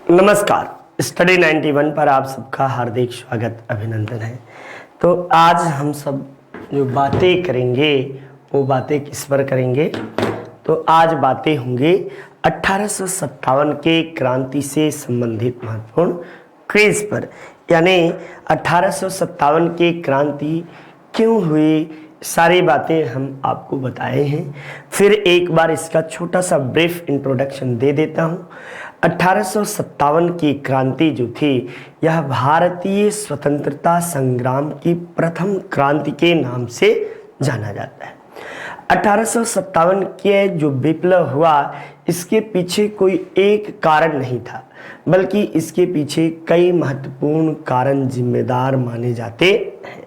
नमस्कार। स्टडी 91 पर आप सबका हार्दिक स्वागत अभिनंदन है। तो आज हम सब जो बातें करेंगे वो बातें किस पर करेंगे? तो आज बातें होंगी 1857 के क्रांति से संबंधित महत्वपूर्ण क्विज पर, यानी 1857 की क्रांति क्यों हुई, सारी बातें हम आपको बताए हैं। फिर एक बार इसका छोटा सा ब्रीफ इंट्रोडक्शन दे देता हूँ। 1857 की क्रांति जो थी यह भारतीय स्वतंत्रता संग्राम की प्रथम क्रांति के नाम से जाना जाता है। 1857 के जो विप्लव हुआ इसके पीछे कोई एक कारण नहीं था, बल्कि इसके पीछे कई महत्वपूर्ण कारण जिम्मेदार माने जाते हैं।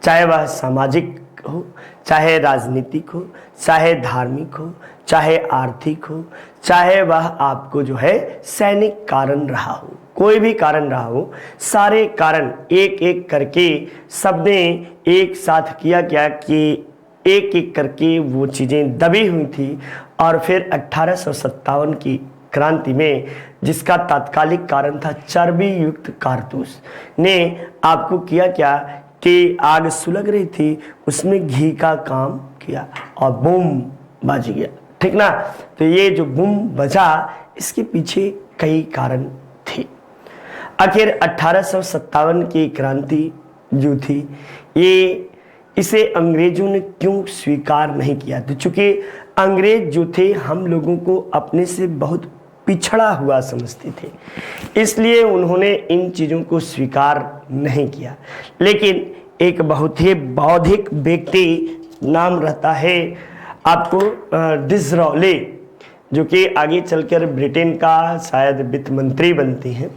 चाहे वह सामाजिक हो, चाहे राजनीतिक हो, चाहे धार्मिक हो, चाहे आर्थिक हो, चाहे वह आपको जो है सैनिक कारण रहा हो, कोई भी कारण रहा हो, सारे कारण एक एक करके सबने एक साथ किया क्या कि एक एक करके वो चीज़ें दबी हुई थी। और फिर 1857 की क्रांति में, जिसका तात्कालिक कारण था चर्बी युक्त कारतूस, ने आपको किया क्या कि आग सुलग रही थी उसमें घी का काम किया और बूम बज गया, ठीक ना। तो ये जो बूम बजा इसके पीछे कई कारण थे। आखिर 1857 की क्रांति जो थी इसे अंग्रेजों ने क्यों स्वीकार नहीं किया? तो चूंकि अंग्रेज जो थे हम लोगों को अपने से बहुत पिछड़ा हुआ समझते थे, इसलिए उन्होंने इन चीज़ों को स्वीकार नहीं किया। लेकिन एक बहुत ही बौद्धिक व्यक्ति, नाम रहता है आपको डिसरायली, जो कि आगे चलकर ब्रिटेन का शायद वित्त मंत्री बनते हैं।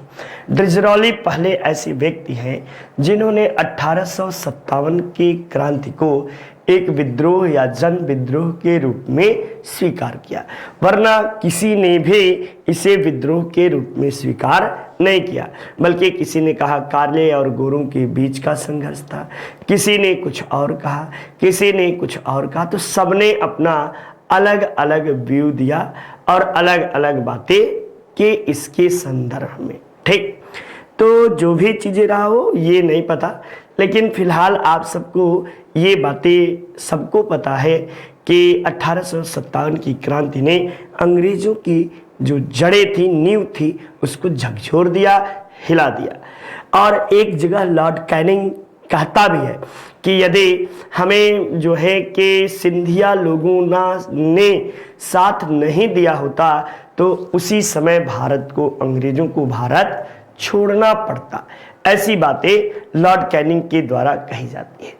डिसरायली पहले ऐसे व्यक्ति हैं जिन्होंने 1857 की क्रांति को एक विद्रोह या जन विद्रोह के रूप में स्वीकार किया, वरना किसी ने भी इसे विद्रोह के रूप में स्वीकार नहीं किया। बल्कि किसी ने कहा काले और गोरों के बीच का संघर्ष था, किसी ने कुछ और कहा, किसी ने कुछ और कहा। तो सबने अपना अलग अलग व्यू दिया और अलग अलग बातें कि इसके संदर्भ में, ठीक। तो जो भी चीज़ें रहा हो ये नहीं पता, लेकिन फिलहाल आप सबको ये बातें सबको पता है कि 1857 की क्रांति ने अंग्रेज़ों की जो जड़ें थी, नींव थी, उसको झकझोर दिया, हिला दिया। और एक जगह लॉर्ड कैनिंग कहता भी है कि यदि हमें जो है कि सिंधिया लोगों ने साथ नहीं दिया होता तो उसी समय भारत को, अंग्रेजों को भारत छोड़ना पड़ता। ऐसी बातें लॉर्ड कैनिंग के द्वारा कही जाती है।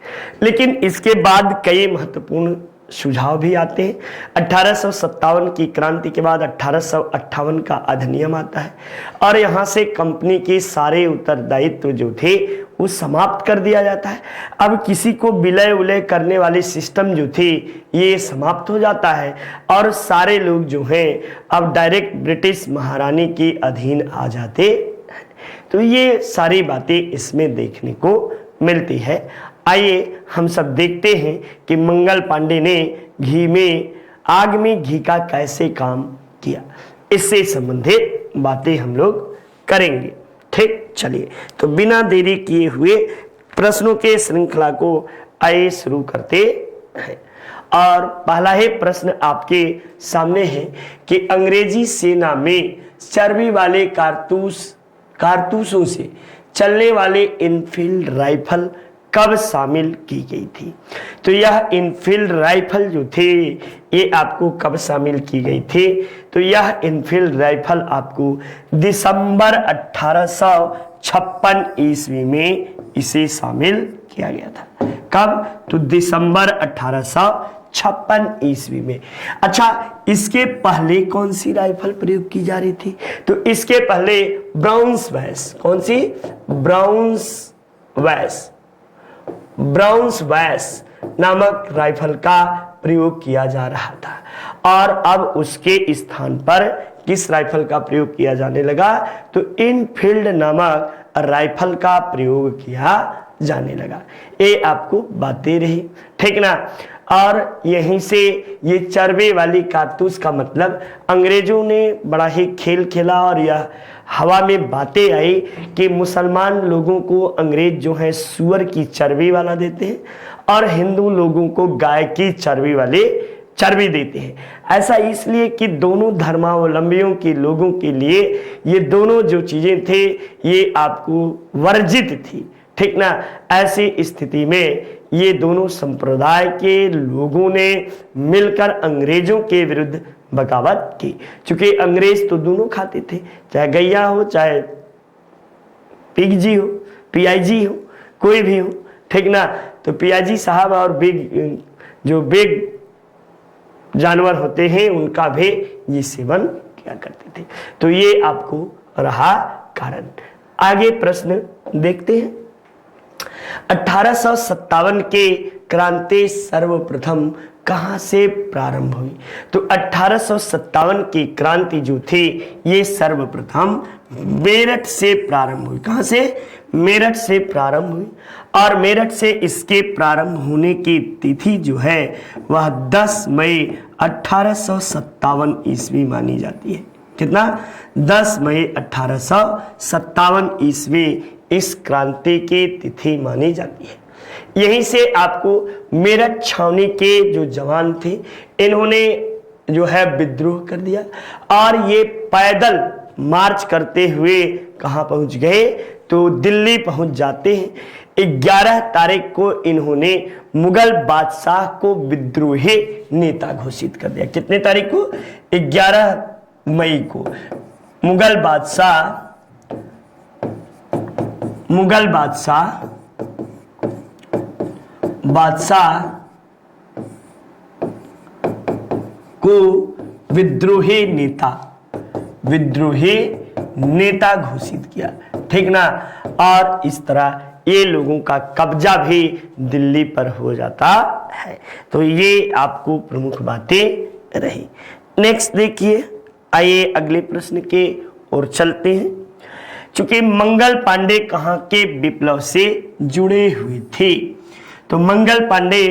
लेकिन इसके बाद कई महत्वपूर्ण सुझाव भी आते हैं। 1857 की क्रांति के बाद 1858 का अधिनियम आता है और यहाँ से कंपनी के सारे उत्तरदायित्व जो थे वो समाप्त कर दिया जाता है। अब किसी को विलय उलय करने वाली सिस्टम जो थी ये समाप्त हो जाता है और सारे लोग जो हैं अब डायरेक्ट ब्रिटिश महारानी के अधीन आ जाते। तो ये सारी बातें इसमें देखने को मिलती है। आइए हम सब देखते हैं कि मंगल पांडे ने आग में घी का कैसे काम किया। इससे संबंधित बातें हम लोग करेंगे, ठीक। चलिए तो बिना देरी किए हुए प्रश्नों के श्रृंखला को आइए शुरू करते हैं। और पहला ही प्रश्न आपके सामने है कि अंग्रेजी सेना में चर्बी वाले कारतूसों से चलने वाले इनफील्ड राइफल कब शामिल की गई थी? तो यह इनफील्ड राइफल जो थे ये आपको कब शामिल की गई थी? तो यह इनफील्ड राइफल आपको दिसंबर 1856 ईस्वी में इसे शामिल किया गया था। कब? तो दिसंबर 1856 ईस्वी में। अच्छा, इसके पहले कौन सी राइफल प्रयोग की जा रही थी? तो इसके पहले ब्राउन्सवैस, कौन सी? ब्राउन्सवैस नामक राइफल का प्रयोग किया जा रहा था। और अब उसके स्थान पर किस राइफल का प्रयोग किया जाने लगा? तो इनफील्ड नामक राइफल का प्रयोग किया जाने लगा। ये आपको बातें रही, ठीक ना। और यहीं से ये चरबे वाली कारतूस का मतलब अंग्रेजों ने बड़ा ही खेल खेला और यह हवा में बातें आई कि मुसलमान लोगों को अंग्रेज जो है सूअर की चर्बी वाला देते हैं और हिंदू लोगों को गाय की चर्बी वाले चर्बी देते हैं। ऐसा इसलिए कि दोनों धर्मावलंबियों के लोगों के लिए ये दोनों जो चीजें थे ये आपको वर्जित थी, ठीक ना। ऐसी स्थिति में ये दोनों संप्रदाय के लोगों ने मिलकर अंग्रेजों के विरुद्ध बगावत की। चूंकि अंग्रेज तो दोनों खाते थे, चाहे गैया हो चाहे पिगजी हो, पीआईजी हो, कोई भी हो, ठीक ना। तो पीआईजी साहब और बिग जानवर होते हैं उनका भी ये सेवन किया करते थे। तो ये आपको रहा कारण। आगे प्रश्न देखते हैं। 1857 के क्रांति सर्वप्रथम कहां से प्रारंभ हुई? तो 1857 की क्रांति जो थी ये सर्वप्रथम मेरठ से प्रारंभ हुई। कहां से? मेरठ से प्रारंभ हुई। और मेरठ से इसके प्रारंभ होने की तिथि जो है वह 10 मई 1857 ईस्वी मानी जाती है। कितना? 10 मई 1857 ईस्वी इस क्रांति की तिथि मानी जाती है। यहीं से आपको मेरठ छावनी के जो जवान थे इन्होंने जो है विद्रोह कर दिया और ये पैदल मार्च करते हुए कहां पहुंच गए? तो दिल्ली पहुंच जाते हैं। 11 तारीख को इन्होंने मुगल बादशाह को विद्रोही नेता घोषित कर दिया। कितने तारीख को? 11 मई को मुगल बादशाह को विद्रोही नेता घोषित किया, ठीक ना। और इस तरह ये लोगों का कब्जा भी दिल्ली पर हो जाता है। तो ये आपको प्रमुख बातें रही। नेक्स्ट देखिए, आइए अगले प्रश्न के ओर चलते हैं। चूंकि मंगल पांडे कहाँ के विप्लव से जुड़े हुए थे? तो मंगल पांडे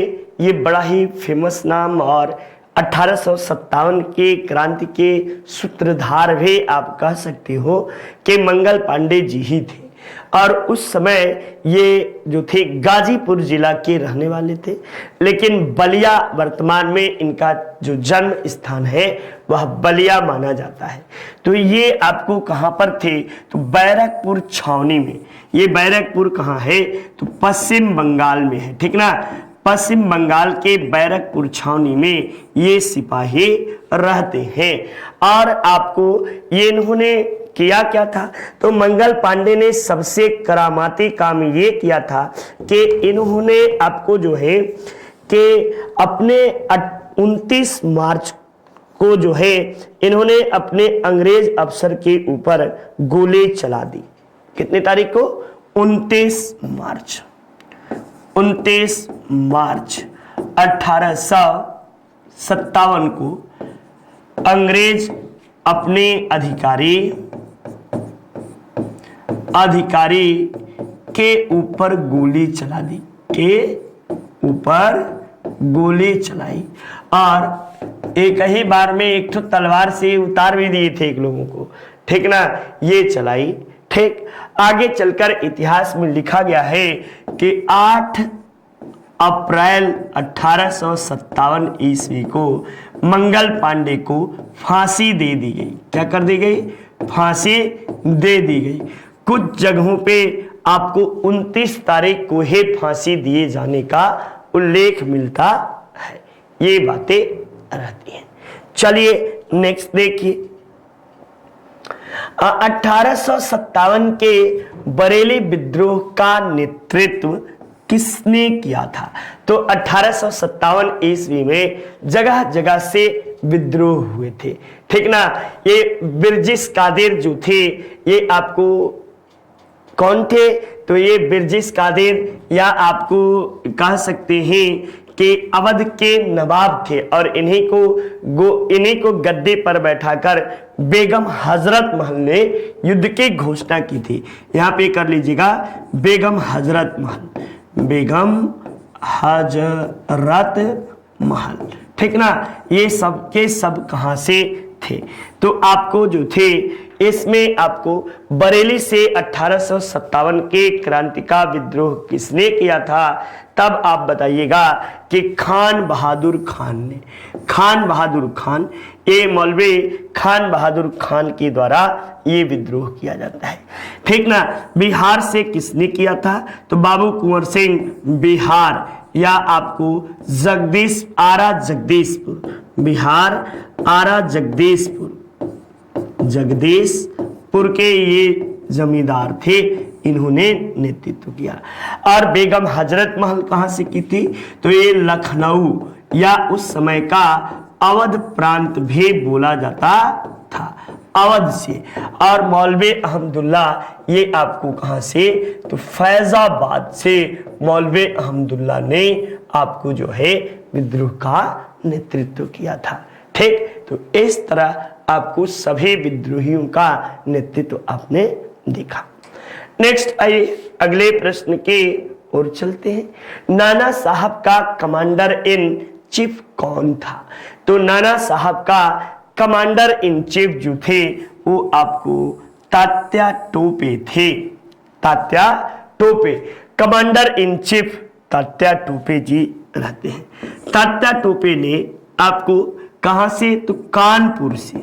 ये बड़ा ही फेमस नाम और 1857 के क्रांति के सूत्रधार भी आप कह सकते हो कि मंगल पांडे जी ही थे। और उस समय ये जो थे गाजीपुर जिला के रहने वाले थे, लेकिन बलिया वर्तमान में इनका जो जन्म स्थान है वह बलिया माना जाता है। तो ये आपको कहां पर थे? तो बैरकपुर छावनी में। ये बैरकपुर कहां है? तो पश्चिम बंगाल में है, ठीक ना। पश्चिम बंगाल के बैरकपुर छावनी में ये सिपाही रहते हैं। और आपको ये इन्होंने किया क्या था? तो मंगल पांडे ने सबसे करामाती काम ये किया था कि इन्होंने आपको जो है कि अपने 29 मार्च को जो है इन्होंने अपने अंग्रेज अफसर के ऊपर गोली चला दी। कितने तारीख को? 29 मार्च 1857 को अंग्रेज अपने अधिकारी के ऊपर गोली चला दी, चलाई और एक ही बार में एक तो तलवार से उतार भी दिए थे एक लोगों को, ठीक ना। ये चलाई, ठीक। आगे चलकर इतिहास में लिखा गया है कि 8 अप्रैल 1857 ईस्वी को मंगल पांडे को फांसी दे दी गई। क्या कर दी गई? फांसी दे दी गई। कुछ जगहों पे आपको 29 तारीख को ही फांसी दिए जाने का उल्लेख मिलता है। ये बातें रहती हैं। चलिए नेक्स्ट देखिए। 1857 के बरेली विद्रोह का नेतृत्व किसने किया था? तो 1857 ईस्वी में जगह जगह से विद्रोह हुए थे, ठीक ना। ये बिरजिस कादिर जो थे ये आपको कौन थे? तो ये बिरजिस कादिर या आपको कह सकते हैं कि अवध के नवाब थे और इन्हीं को गद्दे पर बैठाकर बेगम हजरत महल ने युद्ध की घोषणा की थी। यहाँ पे कर लीजिएगा बेगम हजरत महल। ठीक ना, ये सब के सब कहां से थे? तो आपको जो थे इसमें आपको बरेली से 1857 के क्रांति का विद्रोह किसने किया था, तब आप बताइएगा कि खान बहादुर खान ने। खान बहादुर खान, ये मौलवी खान बहादुर खान के द्वारा ये विद्रोह किया जाता है। ठीक ना, बिहार से किसने किया था? तो बाबू कुंवर सिंह बिहार, या आपको जगदीश आरा जगदीशपुर, बिहार आरा जगदीशपुर के ये जमींदार थे, इन्होंने नेतृत्व किया। और बेगम हजरत महल कहां से की थी? तो ये लखनऊ या उस समय का अवध प्रांत भी बोला जाता था, अवध से। और मौलवी अहमदुल्ला ये आपको कहां से? तो फैजाबाद से मौलवी अहमदुल्ला ने आपको जो है विद्रोह का नेतृत्व किया था। ठीक, तो इस तरह आपको सभी विद्रोहियों का नेतृत्व आपने देखा। नेक्स्ट आइए अगले प्रश्न के ओर चलते हैं। नाना साहब का कमांडर इन चीफ कौन था? तो नाना साहब का कमांडर इन चीफ जो थे वो आपको तात्या टोपे थे। Tatya Tope, commander in chief Tatya Tope ji रहते हैं। तात्या टोपे ने आपको कहां से? तो कानपुर से।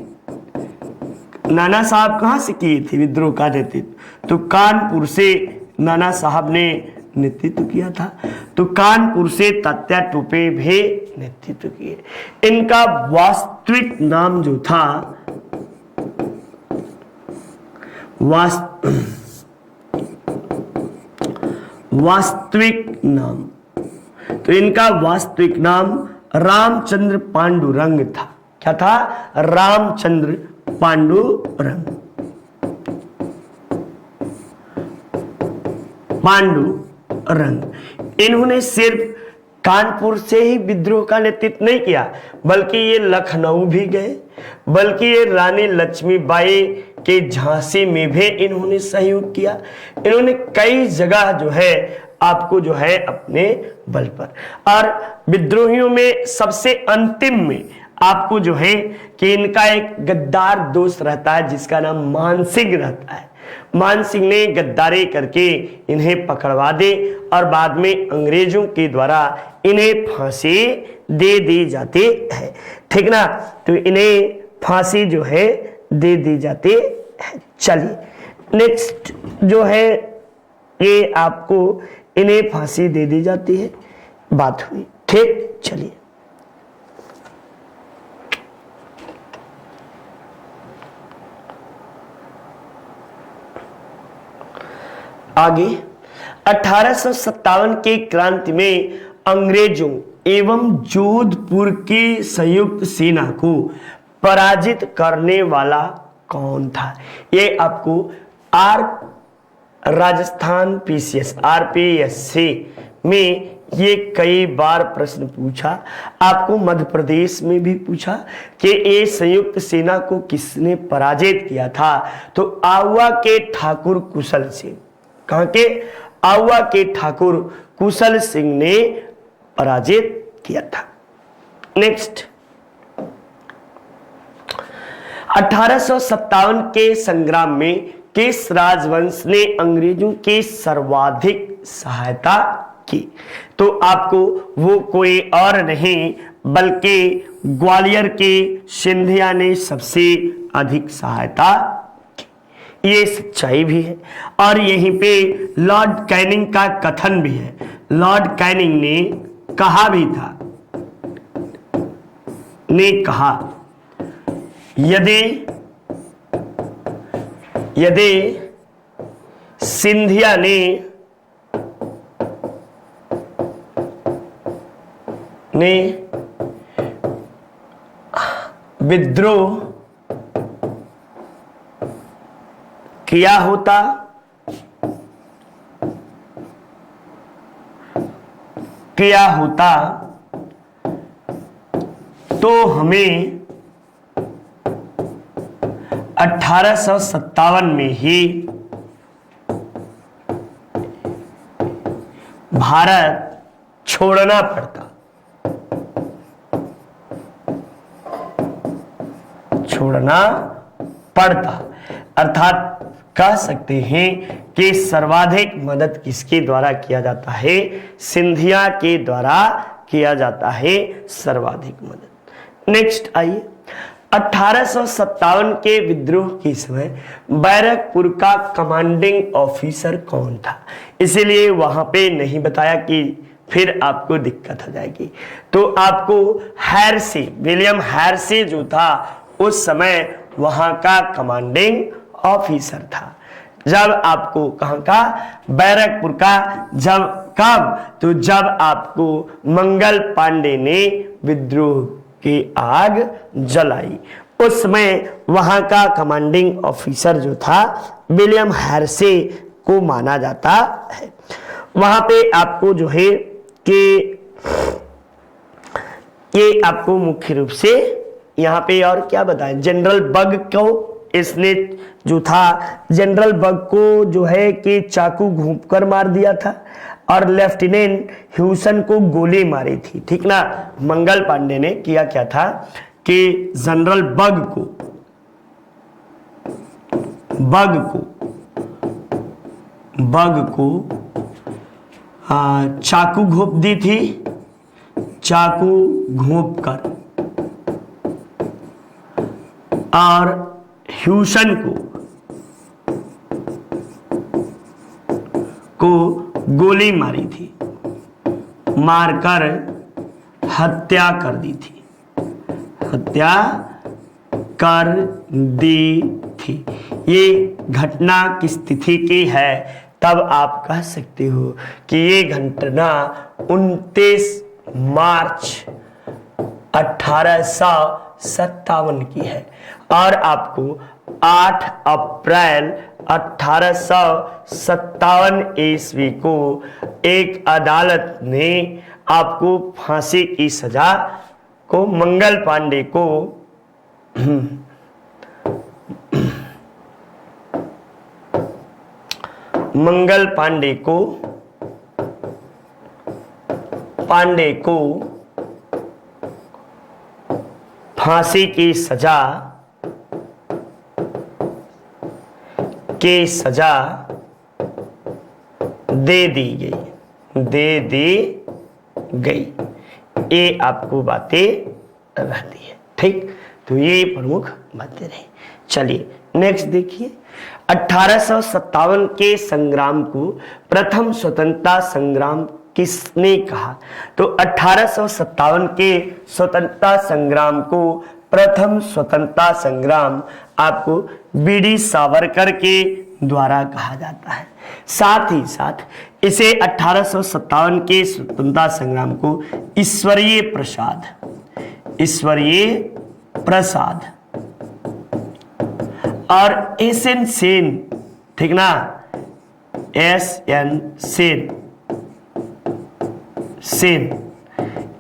नाना साहब कहां से किए थे विद्रोह का नेतृत्व? तो कानपुर से नाना साहब ने नेतृत्व किया था। तो कानपुर से तात्या टोपे भी नेतृत्व किए। इनका वास्तविक नाम जो था, वास्तविक नाम, तो इनका वास्तविक नाम रामचंद्र पांडुरंग था। क्या था? रामचंद्र पांडुरंग। इन्होंने सिर्फ कानपुर से ही विद्रोह का नेतृत्व नहीं किया, बल्कि ये लखनऊ भी गए, बल्कि ये रानी लक्ष्मीबाई के झांसी में भी इन्होंने सहयोग किया। इन्होंने कई जगह जो है आपको जो है अपने बल पर। और विद्रोहियों में सबसे अंतिम में आपको जो है कि इनका एक गद्दार दोस्त रहता है जिसका नाम मानसिंह रहता है। मानसिंह ने गद्दारी करके इन्हें पकड़वा दे और बाद में अंग्रेजों के द्वारा इन्हें फांसी दे दी जाती है। ठीक ना, तो इन्हें फांसी जो है दे दी जाती है। चलिए नेक्स्ट जो है ये आपको इन्हें फांसी दे दी जाती है, बात हुई। ठीक, चलिए आगे 1857 के क्रांति में अंग्रेजों एवं जोधपुर की संयुक्त सेना को पराजित करने वाला कौन था? ये आपको राजस्थान पीसीएस आरपीएससी में ये कई बार प्रश्न पूछा। आपको मध्य प्रदेश में भी पूछा कि ये संयुक्त सेना को किसने पराजित किया था? तो आउवा के ठाकुर कुशल सिंह। कहां के? आउवा के ठाकुर कुशल सिंह ने पराजित किया था। नेक्स्ट 1857 के संग्राम में किस राजवंश ने अंग्रेजों की सर्वाधिक सहायता की? तो आपको वो कोई और नहीं बल्कि ग्वालियर के सिंधिया ने सबसे अधिक सहायता की। ये सच्चाई भी है और यहीं पे लॉर्ड कैनिंग का कथन भी है। लॉर्ड कैनिंग ने कहा भी था, यदि सिंधिया ने विद्रोह किया होता तो हमें 1857 में ही भारत छोड़ना पड़ता। छोड़ना पड़ता। अर्थात कह सकते हैं कि सर्वाधिक मदद किसके द्वारा किया जाता है? सिंधिया के द्वारा किया जाता है सर्वाधिक मदद। नेक्स्ट आइए, 1857 के विद्रोह के समय बैरकपुर का कमांडिंग ऑफिसर कौन था? इसीलिए वहां पे नहीं बताया कि फिर आपको दिक्कत हो जाएगी। तो आपको हैर्से, विलियम हैर्से जो था उस समय वहां का कमांडिंग ऑफिसर था। जब आपको कहां का? बैरकपुर का। जब कब? तो जब आपको मंगल पांडे ने विद्रोह की आग जलाई, उस समय वहां का कमांडिंग ऑफिसर जो था विलियम हैर्से को माना जाता है। वहां पे आपको जो है कि ये आपको मुख्य रूप से यहाँ पे और क्या बताएं, जनरल बग को इसने जो था, जनरल बग को जो है कि चाकू घोंपकर मार दिया था और लेफ्टिनेंट ह्यूसन को गोली मारी थी, ठीक ना। मंगल पांडे ने किया क्या था कि जनरल बग को चाकू घोंप दी थी, चाकू घोंप कर, और ह्यूसन को गोली मारी थी, मारकर हत्या कर दी थी, हत्या कर दी थी। ये घटना किस तिथि की है? तब आप कह सकते हो कि ये घटना 29 मार्च 1857 की है और आपको 8 अप्रैल 1857 ईस्वी को एक अदालत ने आपको फांसी की सजा को मंगल पांडे को फांसी की सजा दे दी गई। ये आपको बातें रहती है, ठीक। तो ये प्रमुख बातें रही। चलिए नेक्स्ट देखिए, 1857 के संग्राम को प्रथम स्वतंत्रता संग्राम किसने कहा? तो 1857 के स्वतंत्रता संग्राम को प्रथम स्वतंत्रता संग्राम आपको बीडी सावरकर के द्वारा कहा जाता है। साथ ही साथ इसे 1857 के स्वतंत्रता संग्राम को ईश्वरीय प्रसाद और एसएन सेन, ठीक ना, एसएन सेन,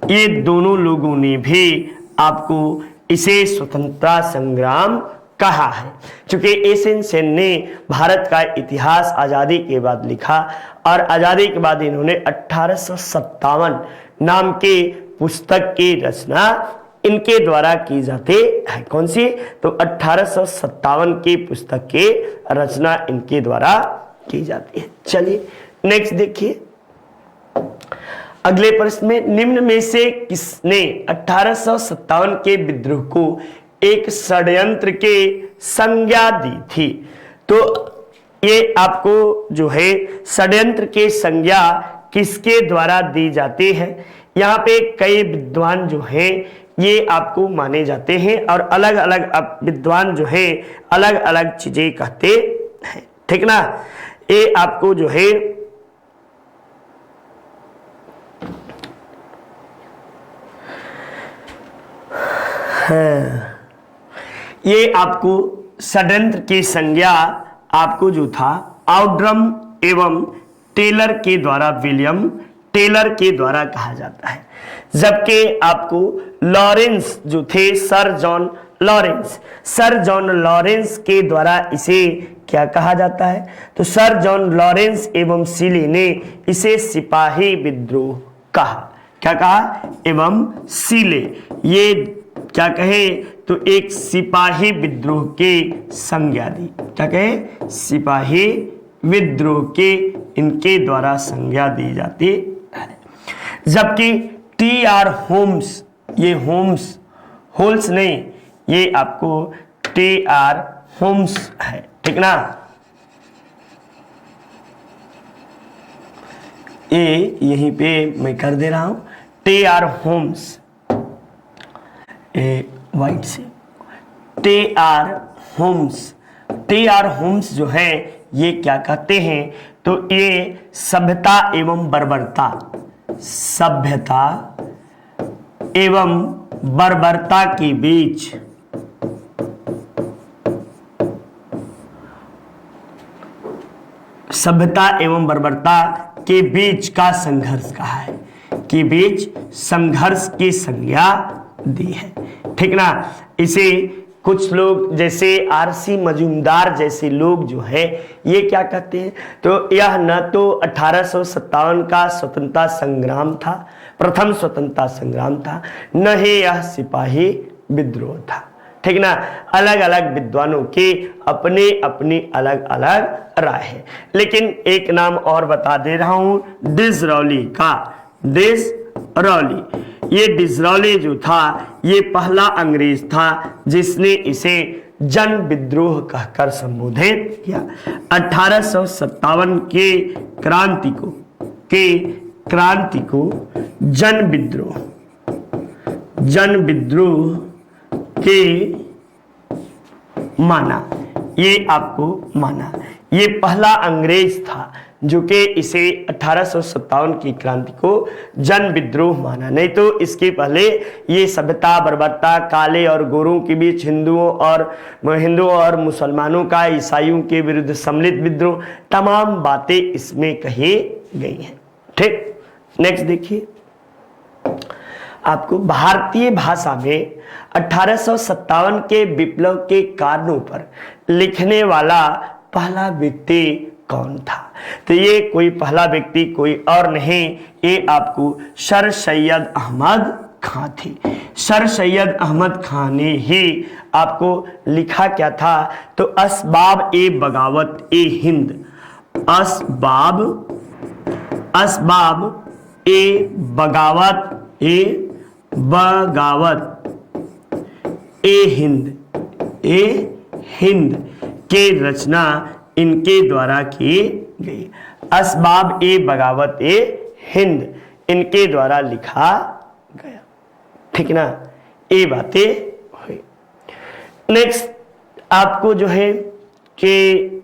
ये दोनों लोगों ने भी आपको इसे स्वतंत्रता संग्राम कहा है। क्योंकि एसएन सेन ने भारत का इतिहास आजादी के बाद लिखा और आजादी के बाद इन्होंने 1857 नाम के पुस्तक की रचना इनके द्वारा की जाती है। कौन सी? तो 1857 की पुस्तक की रचना इनके द्वारा की जाती है। चलिए नेक्स्ट देखिए, अगले प्रश्न में निम्न में से किसने 1857 के विद्रोह को एक षड्यंत्र के संज्ञा दी थी? तो ये आपको जो है षड्यंत्र के संज्ञा किसके द्वारा दी जाती है? यहाँ पे कई विद्वान जो हैं ये आपको माने जाते हैं और अलग अलग विद्वान जो है अलग अलग चीजें कहते हैं, ठीक ना। ये आपको जो है ये आपको षड्यंत्र की संज्ञा आपको जो था आउड्रम एवं टेलर के द्वारा, विलियम टेलर के द्वारा कहा जाता है। जबकि आपको लॉरेंस जो थे, सर जॉन लॉरेंस के द्वारा इसे क्या कहा जाता है? तो सर जॉन लॉरेंस एवं सीले ने इसे सिपाही विद्रोह कहा। क्या कहा? एवं सीले, ये क्या कहे तो एक सिपाही विद्रोह के संज्ञा दी। क्या कहे? सिपाही विद्रोह के इनके द्वारा संज्ञा दी जाती है। जबकि टी.आर. होम्स, ये होम्स होल्स नहीं, ये आपको टी.आर. होम्स है, ठीक ना। ये यहीं पे मैं कर दे रहा हूं, टी.आर. होम्स, वाइट से टी.आर. होम्स। टी.आर. होम्स जो है ये क्या कहते हैं? तो ये सभ्यता एवं बर्बरता, सभ्यता एवं बर्बरता के बीच सभ्यता एवं बर्बरता के बीच का संघर्ष कहा है, के बीच संघर्ष की संज्ञा दी है, ठीक ना। इसे कुछ लोग जैसे आरसी मजूमदार जैसे लोग जो है ये क्या कहते हैं? तो यह न तो 1857 का स्वतंत्रता संग्राम था, प्रथम स्वतंत्रता संग्राम था, न ही यह सिपाही विद्रोह था, ठीक ना। अलग अलग विद्वानों की अपने अपनी अलग अलग राय है। लेकिन एक नाम और बता दे रहा हूं, डिसरौली का। डिसरौली, ये डिसरौली जो था ये पहला अंग्रेज था जिसने इसे जन विद्रोह कहकर संबोधित किया। 1857 के क्रांति को जन विद्रोह के माना, ये आपको माना। ये पहला अंग्रेज था जो कि इसे 1857 की क्रांति को जन विद्रोह माना, नहीं तो इसके पहले ये सभ्यता बर्बरता, काले और गोरों के बीच हिंदुओं और मुसलमानों का ईसाइयों के विरुद्ध सम्मिलित विद्रोह, तमाम बातें इसमें कही गई हैं, ठीक। नेक्स्ट देखिए, आपको भारतीय भाषा में 1857 के विप्लव के कारणों पर लिखने वाला पहला व्यक्ति कौन था? तो ये कोई पहला व्यक्ति कोई और नहीं, ये आपको सर सैयद अहमद खां थे। सर सैयद अहमद खां ने ही आपको लिखा क्या था? तो असबाब ए बगावत ए हिंद, असबाब ए बगावत ए हिंद के रचना इनके द्वारा की गई। असबाब ए बगावत ए हिंद इनके द्वारा लिखा गया, ठीक ना। ये बातें हुई। नेक्स्ट आपको जो है कि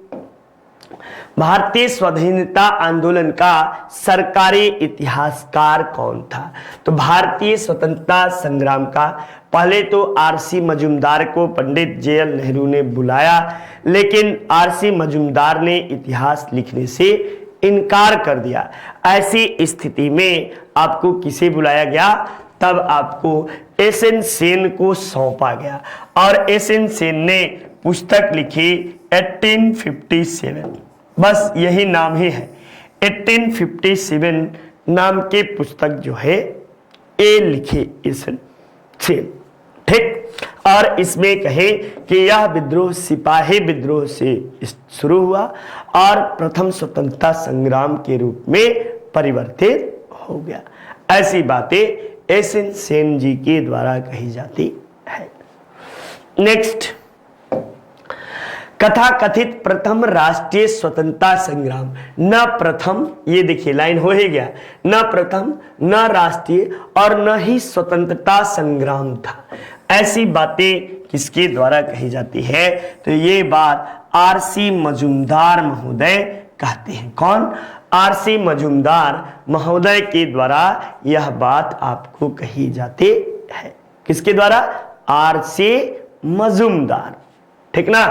भारतीय स्वाधीनता आंदोलन का सरकारी इतिहासकार कौन था? तो भारतीय स्वतंत्रता संग्राम का पहले तो आरसी मजूमदार को पंडित जवाहरलाल नेहरू ने बुलाया, लेकिन आरसी मजूमदार ने इतिहास लिखने से इनकार कर दिया। ऐसी स्थिति में आपको किसे बुलाया गया? तब आपको एस.एन. सेन को सौंपा गया और एस.एन. सेन ने पुस्तक लिखी 1857, बस यही नाम ही है, 1857 नाम के पुस्तक जो है ये लिखे एस.एन. सेन, ठीक। और इसमें कहे कि यह विद्रोह सिपाही विद्रोह से शुरू हुआ और प्रथम स्वतंत्रता संग्राम के रूप में परिवर्तित हो गया। ऐसी बातें एस.एन. सेन जी के द्वारा कही जाती है। नेक्स्ट, कथा कथित प्रथम राष्ट्रीय स्वतंत्रता संग्राम, न प्रथम, ये देखिए लाइन हो ही गया, न प्रथम न राष्ट्रीय और न ही स्वतंत्रता संग्राम था। ऐसी बातें किसके द्वारा कही जाती है? तो ये बात आरसी मजूमदार महोदय कहते हैं। कौन? आरसी मजूमदार महोदय के द्वारा यह बात आपको कही जाती है। किसके द्वारा? आरसी मजूमदार, ठीक ना।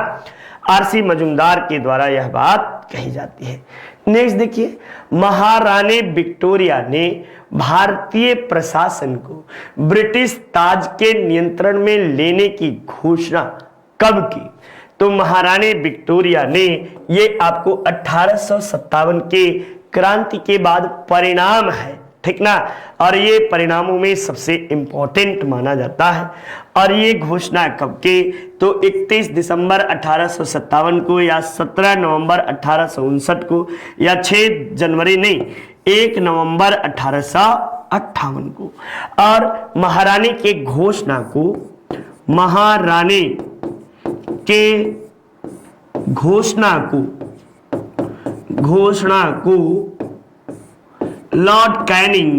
आरसी मजूमदार के द्वारा यह बात कही जाती है। नेक्स्ट देखिए, महारानी विक्टोरिया ने भारतीय प्रशासन को ब्रिटिश ताज के नियंत्रण में लेने की घोषणा कब की? तो महारानी विक्टोरिया ने, ये आपको 1857 के क्रांति के बाद परिणाम है, ठीक ना। और ये परिणामों में सबसे इंपॉर्टेंट माना जाता है। और ये घोषणा कब की, तो 31 दिसंबर 1857 को या 17 नवंबर 1859 को या 6 जनवरी नहीं 1 नवंबर 1858 को। और महारानी के घोषणा को महारानी के घोषणा को लॉर्ड कैनिंग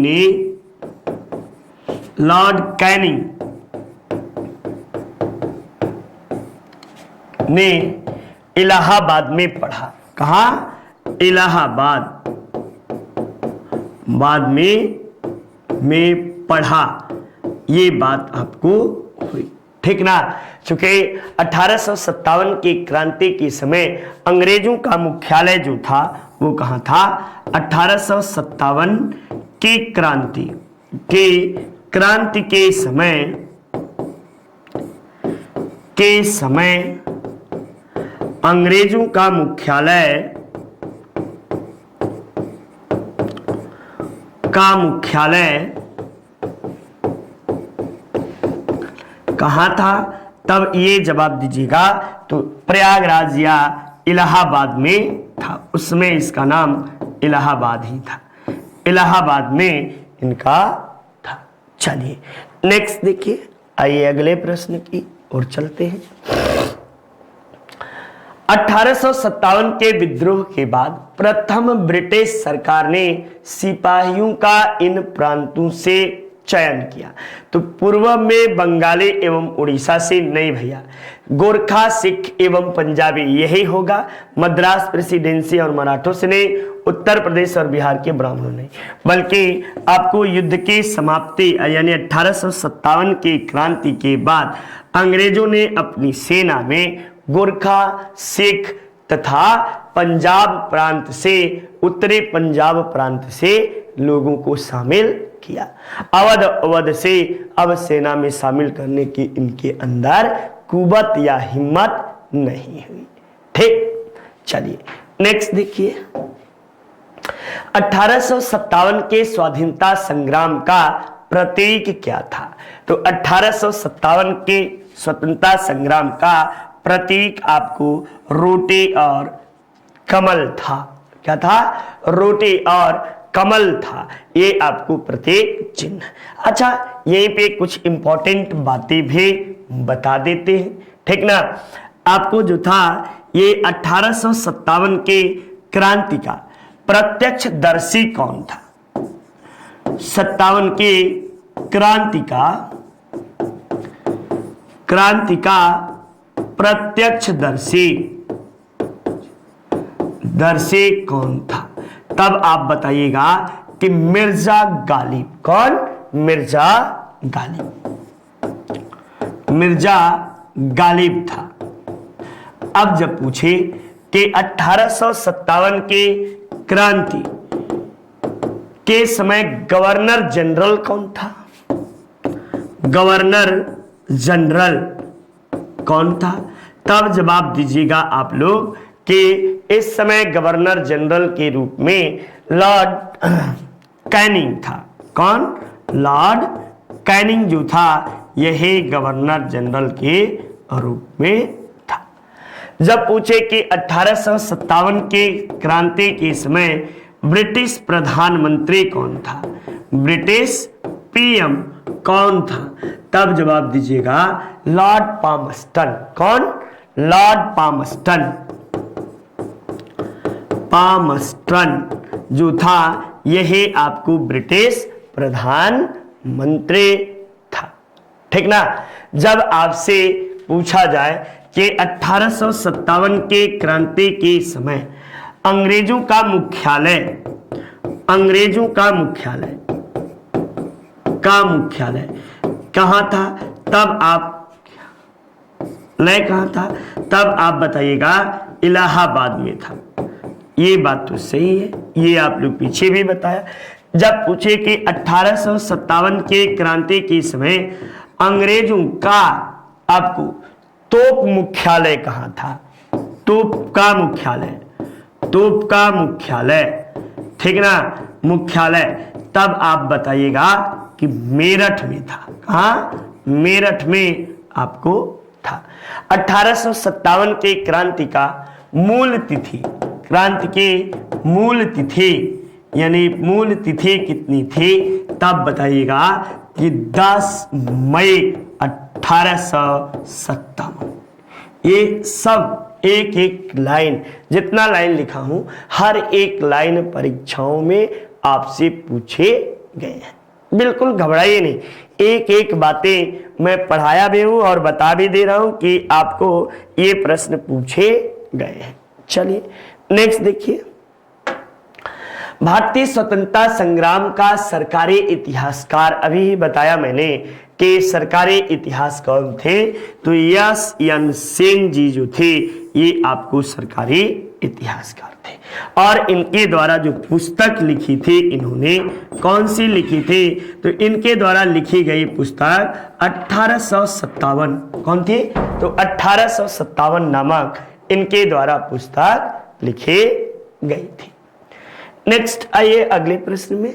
ने इलाहाबाद में पढ़ा। कहा? इलाहाबाद में पढ़ा। ये बात आपको हुई, ठीक ना। चूंकि 1857 की क्रांति के समय अंग्रेजों का मुख्यालय जो था वो कहाँ था? 1857 की क्रांति के समय अंग्रेजों का मुख्यालय कहाँ था? तब ये जवाब दीजिएगा। तो प्रयागराज या इलाहाबाद में था, उसमें इसका नाम इलाहाबाद ही था, इलाहाबाद में इनका था। चलिए नेक्स्ट देखिए, आइए अगले प्रश्न की ओर चलते हैं। 1857 के विद्रोह के बाद प्रथम ब्रिटिश सरकार ने सिपाहियों का इन प्रांतों से चयन किया। तो पूर्व में बंगाली एवं उड़ीसा से नहीं भैया, गोरखा, सिख एवं पंजाबी यही होगा। मद्रास प्रेसिडेंसी और मराठों से नहीं, उत्तर प्रदेश और बिहार के ब्राह्मणों नहीं, बल्कि आपको युद्ध की समाप्ति यानी 1857 की क्रांति के बाद अंग्रेजों ने अपनी सेना में गोरखा, सिख तथा पंजाब प्रांत से, उत्तरी पंजाब प्रांत से लोगों को शामिल किया। अवध से अब सेना में शामिल करने की इनके अंदर कुवत या हिम्मत नहीं हुई। ठीक, चलिए नेक्स्ट देखिए। 1857 के स्वाधीनता संग्राम का प्रतीक क्या था? तो 1857 के स्वतंत्रता संग्राम का प्रतीक आपको रोटी और कमल था। क्या था? रोटी और कमल था, ये आपको प्रतीक चिन्ह। अच्छा, यहीं पे कुछ इंपॉर्टेंट बातें भी बता देते हैं, ठीक ना। आपको जो था ये 1857 के क्रांति का प्रत्यक्षदर्शी कौन था? 57 के क्रांति का प्रत्यक्षदर्शी कौन था? तब आप बताइएगा कि मिर्जा गालिब। कौन? मिर्जा गालिब था। अब जब पूछे कि 1857 के क्रांति के समय गवर्नर जनरल कौन था? गवर्नर जनरल कौन था? तब जवाब दीजिएगा आप लोग कि इस समय गवर्नर जनरल के रूप में लॉर्ड कैनिंग था। कौन? लॉर्ड कैनिंग जो था यही गवर्नर जनरल के रूप में था। जब पूछे कि 1857 के क्रांति के समय ब्रिटिश प्रधानमंत्री कौन था? ब्रिटिश पीएम कौन था? तब जवाब दीजिएगा लॉर्ड पामस्टन। कौन? लॉर्ड पामस्टन जो था यही आपको ब्रिटिश प्रधानमंत्री था, ठीक ना। जब आपसे पूछा जाए कि 1857 के क्रांति के समय अंग्रेजों का मुख्यालय कहाँ था? तब आप बताइएगा इलाहाबाद में था। ये बात तो सही है, ये आप लोग पीछे भी बताया। जब पूछे कि 1857 के क्रांति के समय अंग्रेजों का आपको तोप मुख्यालय कहाँ था? तोप का मुख्यालय, ठीक ना, मुख्यालय। तब आप बताइएगा कि मेरठ में था। कहाँ? मेरठ में आपको था। 1857 के क्रांति का मूल तिथि, क्रांति के मूल तिथि यानी मूल तिथि कितनी थी? तब बताइएगा कि 10 मई 1857। ये सब एक एक लाइन, जितना लाइन लिखा हूं हर एक लाइन परीक्षाओं में आपसे पूछे गए हैं। बिल्कुल घबराइए नहीं, एक एक बातें मैं पढ़ाया भी हूं और बता भी दे रहा हूं कि आपको ये प्रश्न पूछे गए हैं। चलिए नेक्स्ट देखिए, भारतीय स्वतंत्रता संग्राम का सरकारी इतिहासकार, अभी ही बताया मैंने कि सरकारी इतिहास कौन थे, तो यस एन सेन जी जो थे ये आपको सरकारी इतिहासकार थे। और इनके द्वारा जो पुस्तक लिखी थी, इन्होंने कौन सी लिखी थी? तो इनके द्वारा लिखी गई पुस्तक 1857 कौन थी? तो 1857 नामक इनके द्वारा पुस्तक लिखी गई थी। नेक्स्ट आइए अगले प्रश्न में,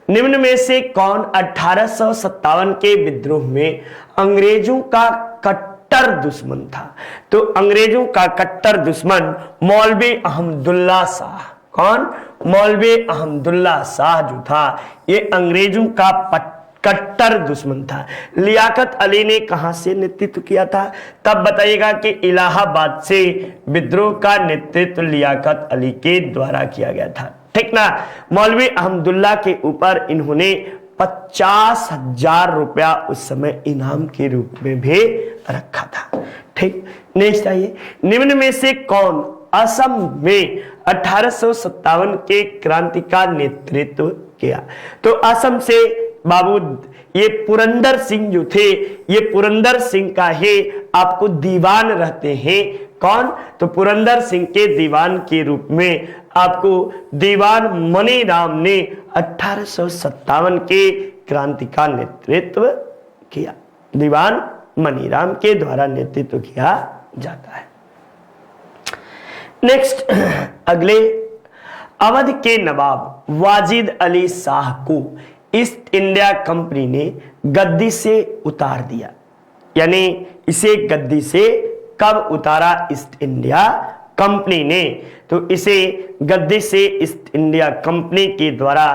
निम्न में से कौन 1857 के विद्रोह में अंग्रेजों का कट्टर दुश्मन था? तो अंग्रेजों का कट्टर दुश्मन मौलवी अहमदुल्ला शाह। कौन? मौलवी अहमदुल्ला शाह जो था ये अंग्रेजों का कट्टर दुश्मन था। लियाकत अली ने कहां से नेतृत्व किया था? तब बताइएगा कि इलाहाबाद से विद्रोह का नेतृत्व लियाकत अली के द्वारा किया गया था। ठीक ना? मौलवी अहमदुल्ला के ऊपर इन्होंने 50,000 रुपया उस समय इनाम के रूप में भी रखा था। ठीक, नेक्स्ट आइए, निम्न में से कौन असम में 1857 के क्रांति का नेतृत्व किया? तो असम से बाबू ये पुरंदर सिंह जो थे, ये पुरंदर सिंह का ही आपको दीवान रहते हैं। कौन? तो पुरंदर सिंह के दीवान के रूप में आपको दीवान मनीराम ने 1857 के क्रांति का नेतृत्व किया। दीवान मनीराम के द्वारा नेतृत्व किया जाता है। नेक्स्ट अगले, अवध के नवाब वाजिद अली शाह को ईस्ट इंडिया कंपनी ने गद्दी से उतार दिया, यानी इसे गद्दी से कब उतारा ईस्ट इंडिया कंपनी ने? तो इसे गद्दी से ईस्ट इंडिया कंपनी के द्वारा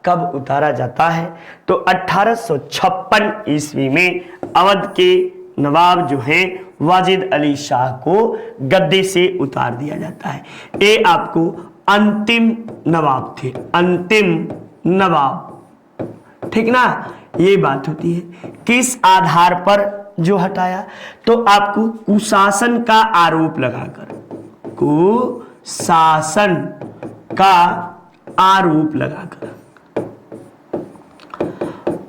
कब उतारा जाता है? तो 1856 ईस्वी में अवध के नवाब जो हैं वाजिद अली शाह को गद्दी से उतार दिया जाता है। ये आपको अंतिम नवाब थे, अंतिम नवाब। ठीक ना? ये बात होती है। किस आधार पर जो हटाया? तो आपको कुशासन का आरोप लगाकर, कुशासन का आरोप लगाकर,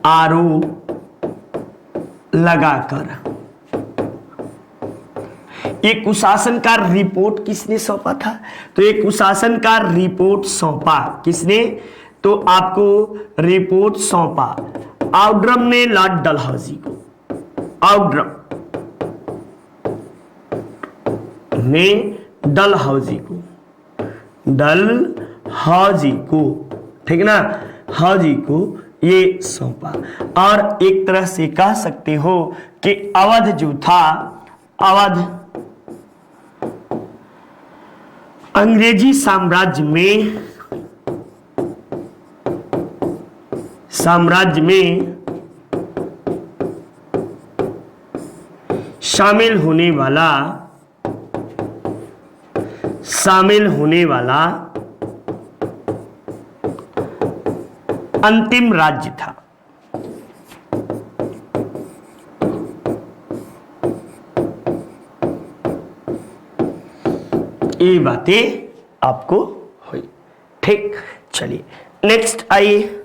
आरोप लगाकर ये कुशासन का रिपोर्ट किसने सौंपा था? तो ये कुशासन का रिपोर्ट सौंपा किसने? तो आपको रिपोर्ट सौंपा आउड्रम ने लॉर्ड डलहौजी को। आउड्रम ने डलहौजी को, डलहौजी को, ठीक ना, हौजी को ये सौंपा। और एक तरह से कह सकते हो कि अवध जो था, अवध अंग्रेजी साम्राज्य में शामिल होने वाला अंतिम राज्य था। ये बातें आपको हुई। ठीक, चलिए नेक्स्ट आइए,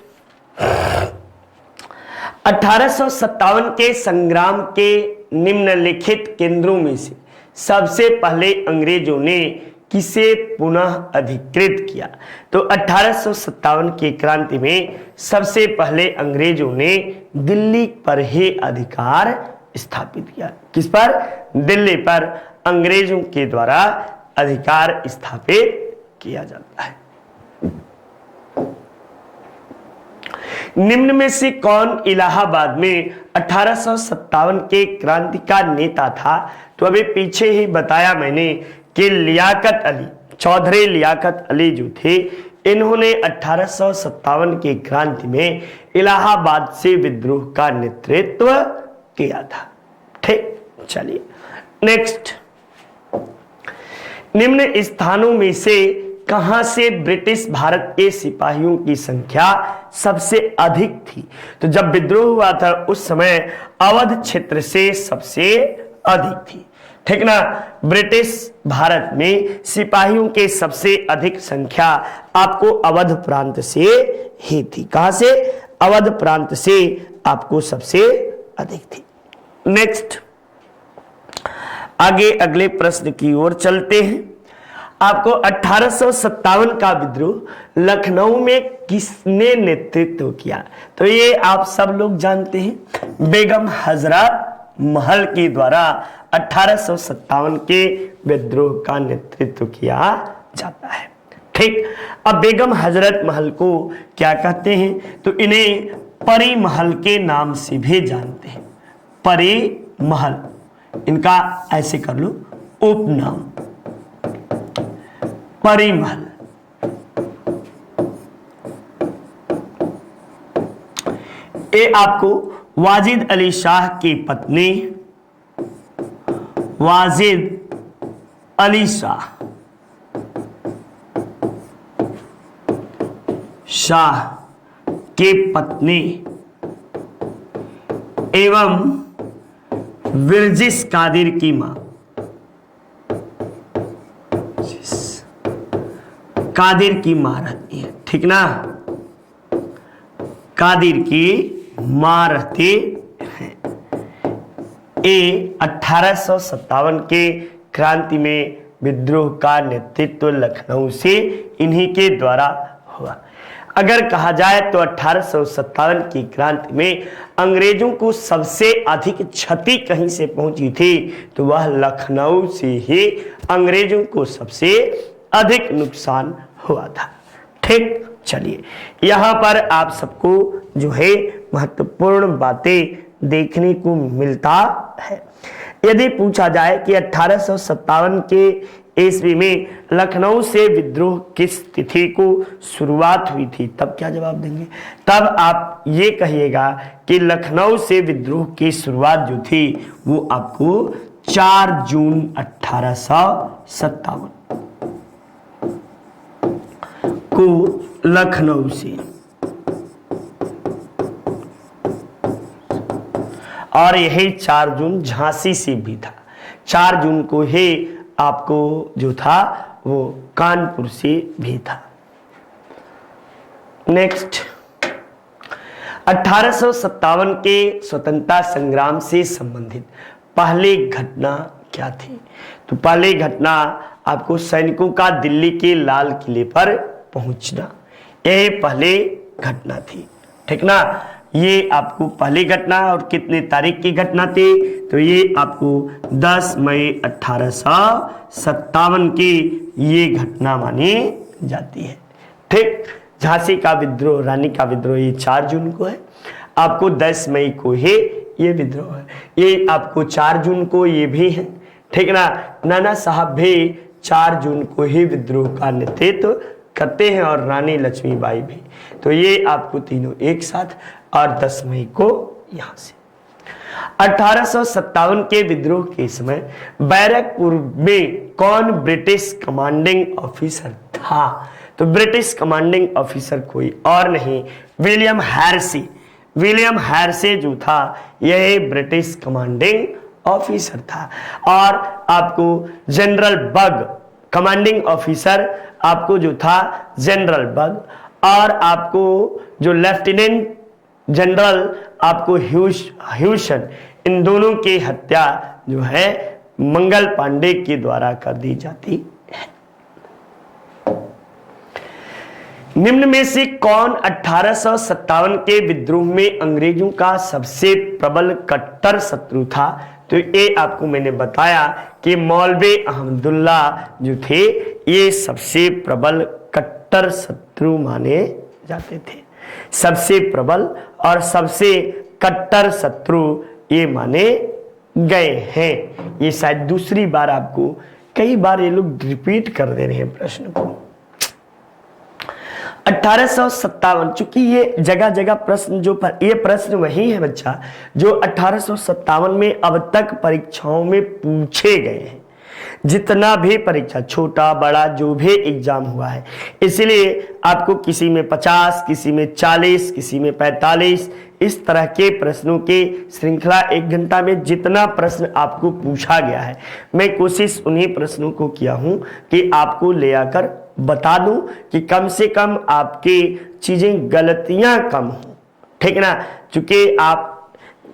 1857 के संग्राम के निम्नलिखित केंद्रों में से सबसे पहले अंग्रेजों ने किसे पुनः अधिकृत किया? तो 1857 की क्रांति में सबसे पहले अंग्रेजों ने दिल्ली पर ही अधिकार स्थापित किया। किस पर? दिल्ली पर अंग्रेजों के द्वारा अधिकार स्थापित किया जाता है। निम्न में से कौन इलाहाबाद में 1857 के क्रांति का नेता था? तो अभी पीछे ही बताया मैंने कि लियाकत अली, चौधरी लियाकत अली जो थे, इन्होंने 1857 की क्रांति में इलाहाबाद से विद्रोह का नेतृत्व किया था। ठीक, चलिए नेक्स्ट। निम्न स्थानों में से कहां से ब्रिटिश भारत के सिपाहियों की संख्या सबसे अधिक थी? तो जब विद्रोह हुआ था उस समय अवध क्षेत्र से सबसे अधिक थी। ठीक ना, ब्रिटिश भारत में सिपाहियों के सबसे अधिक संख्या आपको अवध प्रांत से ही थी। कहां से? अवध प्रांत से आपको सबसे अधिक थी। नेक्स्ट, आगे अगले प्रश्न की ओर चलते हैं। आपको 1857 का विद्रोह लखनऊ में किसने नेतृत्व किया? तो ये आप सब लोग जानते हैं, बेगम हजरत महल के द्वारा 1857 के विद्रोह का नेतृत्व किया जाता है। ठीक, अब बेगम हजरत महल को क्या कहते हैं? तो इन्हें परी महल के नाम से भी जानते हैं। परी महल, इनका ऐसे कर लो उपनाम परी महल। ये आपको वाजिद अली शाह की पत्नी वाजिद अली शाह की पत्नी एवं विरजिस कादिर की मां, कादिर की मां रहती है। ठीक ना, कादिर की मां रहती है। ये 1857 के क्रांति में विद्रोह का नेतृत्व लखनऊ से इन्हीं के द्वारा हुआ। अगर कहा जाए तो 1857 की क्रांति में अंग्रेजों को सबसे अधिक क्षति कहीं से पहुंची थी तो वह लखनऊ से ही अंग्रेजों को सबसे अधिक नुकसान हुआ था। ठीक, चलिए यहां पर आप सबको जो है महत्वपूर्ण बातें देखने को मिलता है। यदि पूछा जाए कि 1857 के ईस्वी में लखनऊ से विद्रोह किस तिथि को शुरुआत हुई थी, तब क्या जवाब देंगे? तब आप ये कहिएगा कि लखनऊ से विद्रोह की शुरुआत जो थी वो आपको 4 जून 1857 को लखनऊ से, और यही 4 जून झांसी से भी था। 4 जून को ही आपको जो था वो कानपुर से भी था। नेक्स्ट, 1857 के स्वतंत्रता संग्राम से संबंधित पहली घटना क्या थी? तो पहली घटना आपको सैनिकों का दिल्ली के लाल किले पर पहुंचना, यह पहली घटना थी। ठीक ना, ये आपको पहली घटना, और कितने तारीख की घटना थी? तो ये आपको 10 मई 1857 की ये घटना मानी जाती है। ठीक, झांसी का विद्रोह, रानी का विद्रोह ये 4 जून को है। आपको 10 मई को ही ये विद्रोह है। ये आपको 4 जून को ये भी है। ठीक ना, नाना साहब भी 4 जून को ही विद्रोह का नेतृत्व करते हैं और रानी लक्ष्मीबाई भी। तो ये आपको तीनों एक साथ, और 10 मई को यहां से। 1857 के विद्रोह के समय बैरकपुर में कौन ब्रिटिश कमांडिंग ऑफिसर था? तो ब्रिटिश कमांडिंग ऑफिसर कोई और नहीं, विलियम हैर्सी। विलियम हैर्सी जो था यह ब्रिटिश कमांडिंग ऑफिसर था। और आपको जनरल बग कमांडिंग ऑफिसर आपको जो था जनरल बग, और आपको जो लेफ्टिनेंट जनरल आपको ह्यूशन, इन दोनों की हत्या जो है मंगल पांडे के द्वारा कर दी जाती है। निम्न में से कौन 1857 के विद्रोह में अंग्रेजों का सबसे प्रबल कट्टर शत्रु था? तो ये आपको मैंने बताया कि मौलवी अहमदुल्ला जो थे ये सबसे प्रबल कट्टर शत्रु माने जाते थे। सबसे प्रबल और सबसे कट्टर शत्रु ये माने गए हैं। ये शायद दूसरी बार आपको, कई बार ये लोग रिपीट कर दे रहे हैं प्रश्न को। 1857, चूंकि ये जगह जगह प्रश्न ये प्रश्न वही है बच्चा जो 1857 में अब तक परीक्षाओं में पूछे गए हैं। जितना भी परीक्षा, छोटा बड़ा जो भी एग्जाम हुआ है, इसलिए आपको किसी में 50, किसी में 40, किसी में 45 इस तरह के प्रश्नों के श्रृंखला 1 घंटा में जितना प्रश्न आपको पूछा गया है, मैं कोशिश उन्हीं प्रश्नों को किया हूं कि आपको ले आकर बता दूं कि कम से कम आपकी चीजें गलतियां कम हो, ठीक ना। चूंकि आप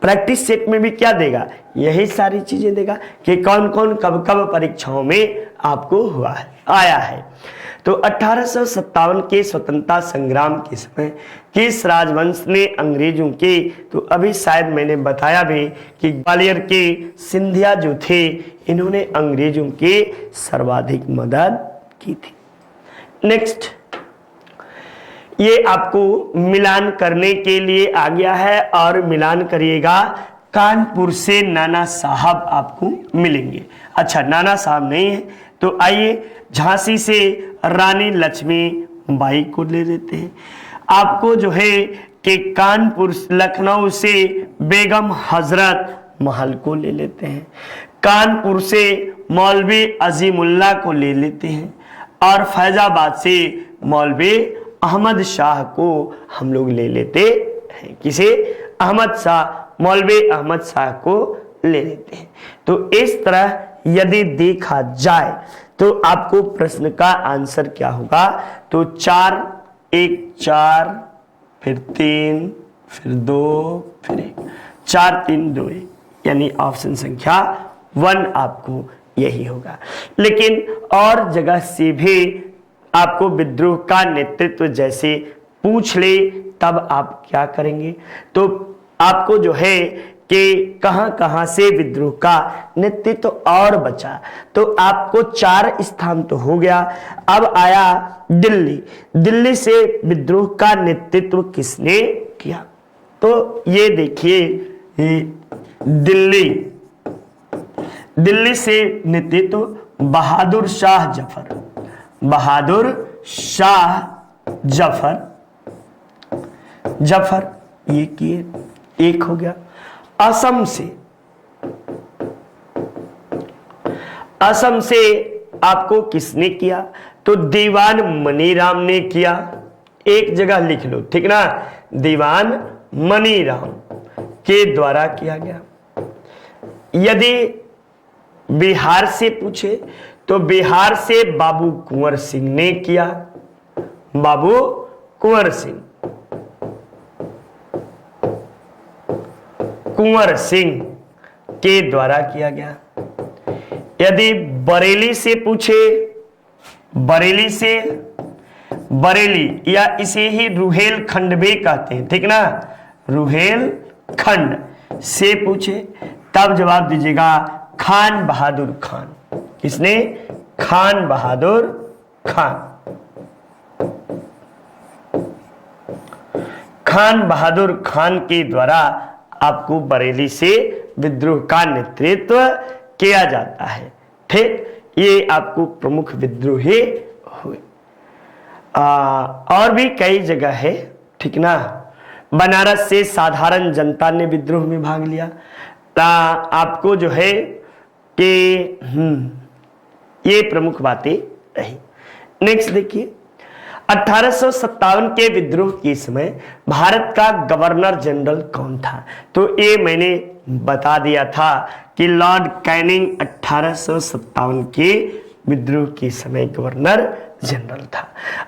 प्रैक्टिस सेट में भी क्या देगा, यही सारी चीजें देगा कि कौन कौन कब कब परीक्षाओं में आपको हुआ है, आया है। तो 1857 के स्वतंत्रता संग्राम के समय किस राजवंश ने अंग्रेजों के, तो अभी शायद मैंने बताया भी कि ग्वालियर के सिंधिया जो थे, इन्होंने अंग्रेजों के सर्वाधिक मदद की थी। नेक्स्ट, ये आपको मिलान करने के लिए आ गया है और मिलान करिएगा। कानपुर से नाना साहब आपको मिलेंगे। अच्छा, नाना साहब नहीं है तो आइए झांसी से रानी लक्ष्मीबाई को ले लेते हैं। आपको जो है कि कानपुर लखनऊ से बेगम हजरत महल को ले लेते हैं। कानपुर से मौलवी अजीमुल्लाह को ले लेते हैं और फैजाबाद से मौलवी अहमद शाह को हम लोग ले लेते हैं। किसे? अहमद शाह, मौलवी अहमद शाह को ले लेते हैं। तो इस तरह यदि देखा जाए तो आपको प्रश्न का आंसर क्या होगा, तो 4, 1, 4, फिर 3, फिर 2, फिर 1, 4, 3, 2, 1, यानी ऑप्शन संख्या 1 आपको यही होगा। लेकिन और जगह से भी आपको विद्रोह का नेतृत्व जैसे पूछ ले तब आप क्या करेंगे, तो आपको जो है कि कहां कहां से विद्रोह का नेतृत्व और बचा, तो आपको 4 स्थान तो हो गया। अब आया दिल्ली। दिल्ली से विद्रोह का नेतृत्व किसने किया, तो ये देखिए दिल्ली से नेतृत्व बहादुर शाह जफर, बहादुर शाह जफर ये किए, एक हो गया। असम से आपको किसने किया, तो दीवान मनीराम ने किया। एक जगह लिख लो, ठीक ना, दीवान मनीराम के द्वारा किया गया। यदि बिहार से पूछे तो बिहार से बाबू कुंवर सिंह ने किया, बाबू कुंवर सिंह के द्वारा किया गया। यदि बरेली से पूछे, बरेली या इसे ही रुहेल खंड भी कहते हैं, ठीक ना, रुहेल खंड से पूछे तब जवाब दीजिएगा खान बहादुर खान। किसने? खान बहादुर खान। खान बहादुर खान के द्वारा आपको बरेली से विद्रोह का नेतृत्व किया जाता है। ठीक, ये आपको प्रमुख विद्रोही हुए। और भी कई जगह है, ठीक ना। बनारस से साधारण जनता ने विद्रोह में भाग लिया। आपको जो है कि ये प्रमुख बातें रही। नेक्स्ट देखिए, 1857 के विद्रोह के समय भारत का गवर्नर जनरल कौन था, तो ये मैंने बता दिया था कि लॉर्ड कैनिंग 1857 के विद्रोह के समय गवर्नर जनरल था।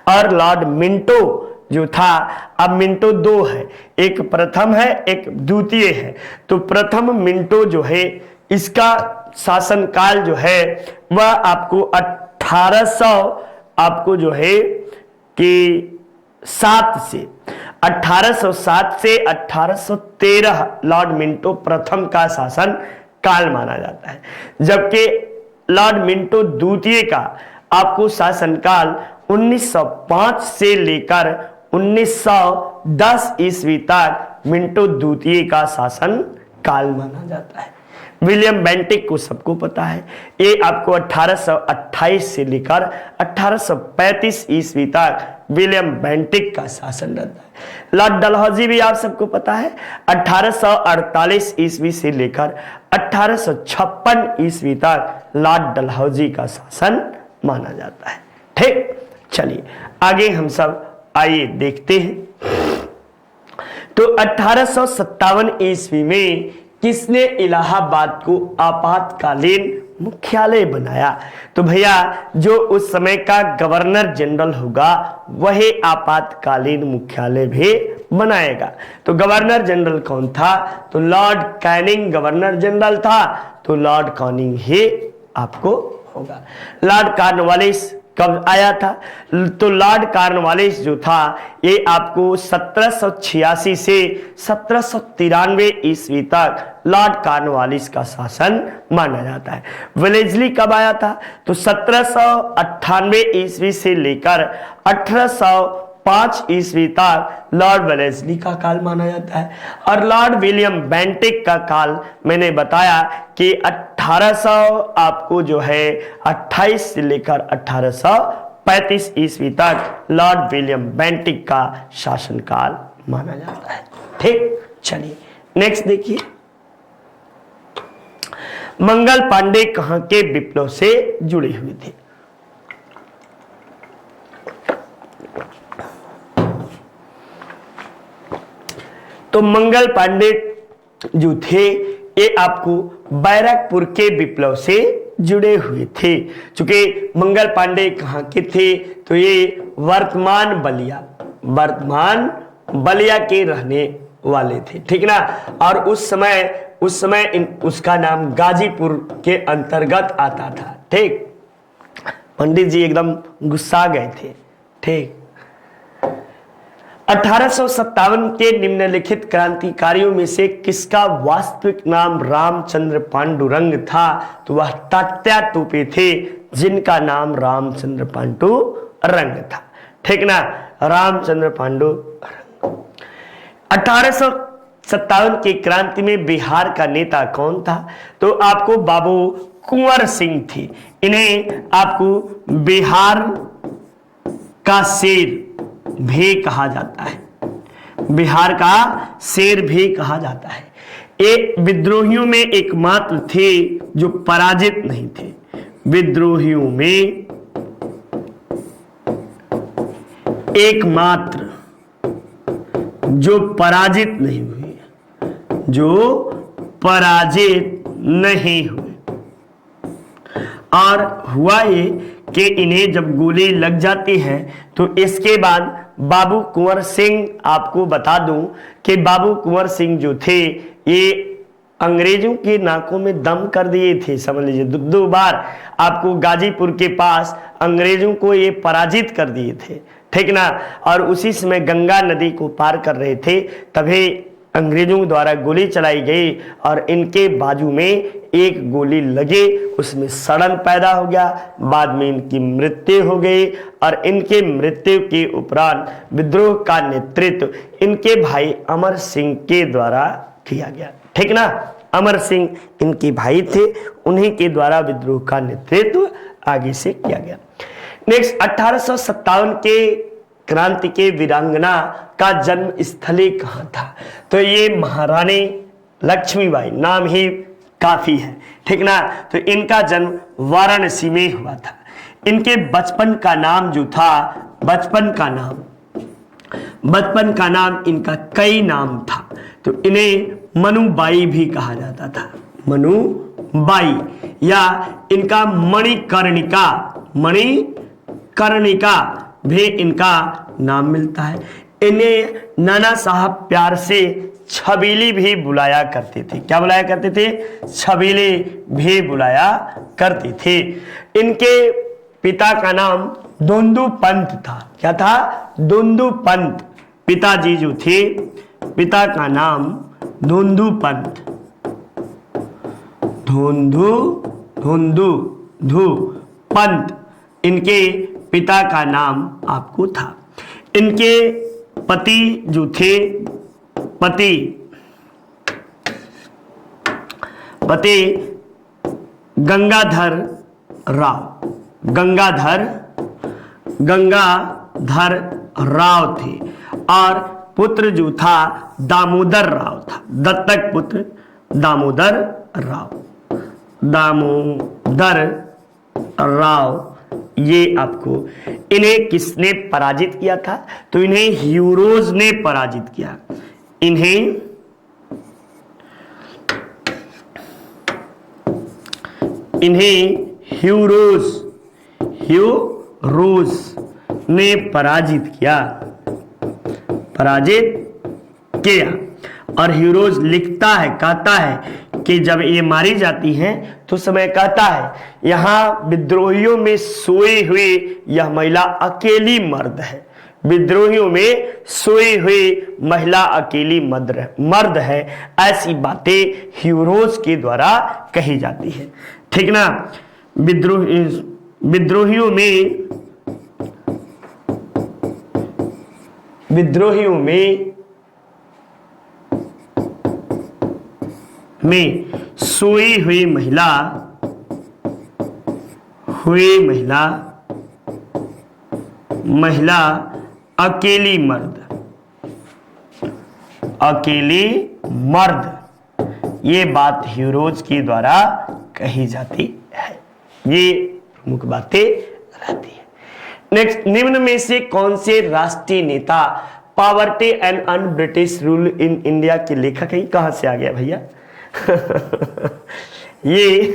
और लॉर्ड मिंटो जो था, अब मिंटो 2 है, एक प्रथम है एक द्वितीय है। तो प्रथम मिंटो जो है, इसका शासनकाल जो है वह आपको 1800 आपको जो है कि 1807 से 1813 लॉर्ड मिंटो प्रथम का शासन काल माना जाता है, जबकि लॉर्ड मिंटो द्वितीय का आपको शासनकाल 1905 से लेकर 1912 1810 ईस्वी तक मिंटो द्वितीय का शासन काल माना जाता है। विलियम बेंटिक को सबको पता है, ये आपको 1828 से लेकर 1835 ईस्वी तक विलियम बेंटिक का शासन रहता है। लॉर्ड डलहौजी भी आप सबको पता है, 1848 ईस्वी से लेकर 1856 ईस्वी तक लॉर्ड डलहौजी का शासन माना जाता है। ठीक, चलिए आगे हम सब आइए देखते हैं। तो 1857 ईस्वी में किसने इलाहाबाद को आपातकालीन मुख्यालय बनाया? तो भैया जो उस समय का गवर्नर जनरल होगा वही आपातकालीन मुख्यालय भी बनाएगा। तो गवर्नर जनरल कौन था? तो लॉर्ड कैनिंग गवर्नर जनरल था, तो लॉर्ड कैनिंग ही आपको होगा। लॉर्ड कॉर्नवालिस कब आया था? तो लॉर्ड कॉर्नवालिस जो था ये आपको 1786 से 1793 ईस्वी तक लॉर्ड कॉर्नवालिस का शासन माना जाता है। वेलेस्ली कब आया था? तो 1798 ईस्वी से लेकर 1805 ईस्वी तक लॉर्ड वेलेस्ली का काल माना जाता है। और लॉर्ड विलियम बेंटिक का काल मैंने बताया कि 1800 आपको जो है 28 से लेकर 1835 ईस्वी तक लॉर्ड विलियम बेंटिक का शासनकाल माना जाता है। ठीक, चलिए नेक्स्ट देखिए। मंगल पांडे कहां के विप्लव से जुड़े हुए थे? तो मंगल पांडे जो थे ये आपको बैरकपुर के विप्लव से जुड़े हुए थे। चूंकि मंगल पांडे कहां के थे? तो ये वर्तमान बलिया के रहने वाले थे, ठीक ना। और उस समय उसका नाम गाजीपुर के अंतर्गत आता था। ठीक, पंडित जी एकदम गुस्सा गए थे। ठीक, 1857 के निम्नलिखित क्रांतिकारियों में से किसका वास्तविक नाम रामचंद्र पांडुरंग था? तो वह तात्या टोपे थे जिनका नाम रामचंद्र पांडुरंग था। ठीक ना, रामचंद्र पांडुरंग। 1857 की क्रांति में बिहार का नेता कौन था? तो आपको बाबू कुंवर सिंह थे। इन्हें आपको बिहार का शेर भी कहा जाता है, बिहार का शेर भी कहा जाता है। ये विद्रोहियों में एकमात्र थे जो पराजित नहीं थे। विद्रोहियों में एकमात्र जो पराजित नहीं हुए, जो पराजित नहीं हुए। और हुआ ये कि इन्हें जब गोली लग जाती है तो इसके बाद बाबू कुंवर सिंह, आपको बता दूं कि बाबू कुंवर सिंह जो थे ये अंग्रेजों के नाकों में दम कर दिए थे। समझ लीजिए, दो बार आपको गाजीपुर के पास अंग्रेजों को ये पराजित कर दिए थे। ठीक ना, और उसी समय गंगा नदी को पार कर रहे थे, तभी अंग्रेजों द्वारा गोली चलाई गई और इनके बाजू में एक गोली लगे, उसमें सड़न पैदा हो गया। बाद में इनकी मृत्यु हो गई और इनके मृत्यु के उपरांत विद्रोह का नेतृत्व इनके भाई अमर सिंह के द्वारा किया गया। ठीक ना, अमर सिंह इनके भाई थे, उन्हीं के द्वारा विद्रोह का नेतृत्व आगे से किया गया। नेक्स्ट, 1857 के क्रांति के वीरांगना का जन्म स्थली कहां था? तो ये महारानी लक्ष्मीबाई, नाम ही काफी है। ठीक ना, तो इनका जन्म वाराणसी में हुआ था। इनके बचपन का नाम जो था, बचपन का नाम इनका कई नाम था। तो इन्हें मनुबाई भी कहा जाता था, मनुबाई, या इनका मणिकर्णिका भी इनका नाम मिलता है। इन्हें नाना साहब प्यार से छबीली भी बुलाया करते थे। क्या बुलाया करते थे? छबीली भी बुलाया करते थे। इनके पिता का नाम दोंदू पंत था। क्या था? दोंदू पंत। पिताजी जो थे, पिता का नाम दोंदू पंत, धोंदू पंत, इनके पिता का नाम आपको था। इनके पति जो थे, पति गंगाधर राव, गंगाधर राव थे, और पुत्र जो था दामोदर राव था, दत्तक पुत्र दामोदर राव, ये आपको, इन्हें किसने पराजित किया था? तो इन्हें ह्यूरोज ने पराजित किया, इन्हें ह्यूरोज ने पराजित किया। और ह्यूरोज लिखता है, कहता है कि जब ये मारी जाती हैं तो समय कहता है यहां विद्रोहियों में सोए हुए यह महिला अकेली मर्द है, विद्रोहियों में सोए हुए महिला अकेली मर्द है, ऐसी बातें ह्यूरोज के द्वारा कही जाती है। ठीक ना? विद्रोहियों में सोई हुई महिला अकेली मर्द, ये बात ह्यूरोज के द्वारा कही जाती है। ये प्रमुख बातें रहती है। नेक्स्ट, निम्न में से कौन से राष्ट्रीय नेता poverty and un British rule in India के लेखक हैं? कहां से आ गया भैया? ये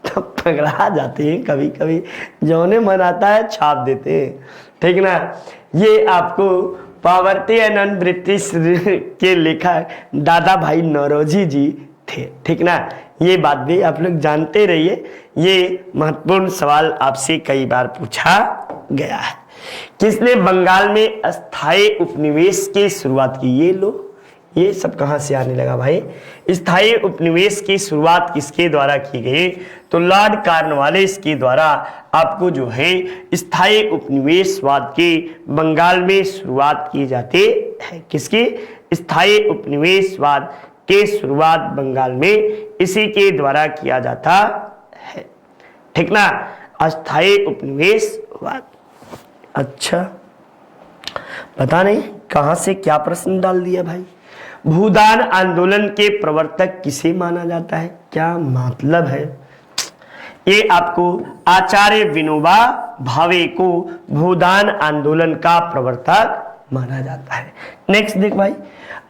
तो पगला जाते हैं कभी कभी, जौने मन आता है छाप देते हैं। ठीक ना? ये आपको पॉवर्टी एंड अन ब्रिटिश के लेखक दादा भाई नौरोजी जी थे। ठीक ना? ये बात भी आप लोग जानते रहिए, ये महत्वपूर्ण सवाल आपसे कई बार पूछा गया है। किसने बंगाल में अस्थायी उपनिवेश की शुरुआत की? ये लो, ये सब कहां से आने लगा भाई? स्थायी उपनिवेश की शुरुआत किसके द्वारा की गई? तो लॉर्ड कॉर्नवालिस के द्वारा आपको जो है स्थायी उपनिवेशवाद के बंगाल में शुरुआत की जाती है। किसकी? स्थायी उपनिवेशवाद के शुरुआत बंगाल में इसी के द्वारा किया जाता है। ठीक ना? अस्थायी उपनिवेशवाद। अच्छा, पता नहीं कहां से क्या प्रश्न डाल दिया भाई। भूदान आंदोलन के प्रवर्तक किसे माना जाता है? क्या मतलब है? ये आपको आचार्य विनोबा भावे को भूदान आंदोलन का प्रवर्तक माना जाता है। नेक्स्ट देख भाई,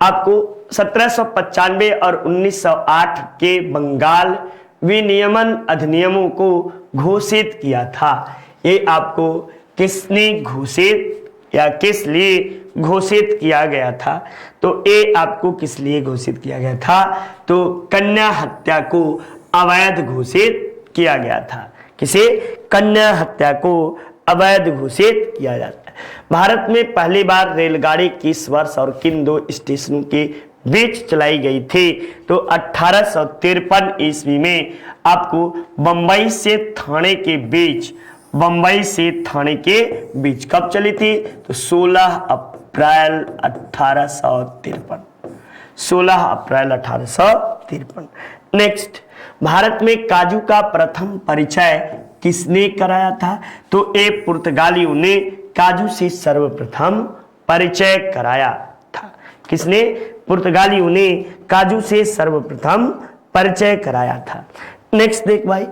आपको 1795 और 1908 के बंगाल विनियमन अधिनियमों को घोषित किया था। ये आपको किसने घोषित या किस लिए घोषित किया गया था? तो ये आपको किस लिए घोषित किया गया था? तो कन्या हत्या को अवैध घोषित किया गया था। किसे? कन्या हत्या को अवैध घोषित किया जाता है। भारत में पहली बार रेलगाड़ी किस वर्ष और किन दो स्टेशनों के बीच चलाई गई थी? तो 1853 ईस्वी में आपको बंबई से थाने के बीच कब चली थी? तो 16 अप्रैल 1853। नेक्स्ट, भारत में काजू का प्रथम परिचय किसने कराया था? तो ये पुर्तगालियों ने काजू से सर्वप्रथम परिचय कराया था। किसने? पुर्तगालियों ने काजू से सर्वप्रथम परिचय कराया था। नेक्स्ट देख भाई,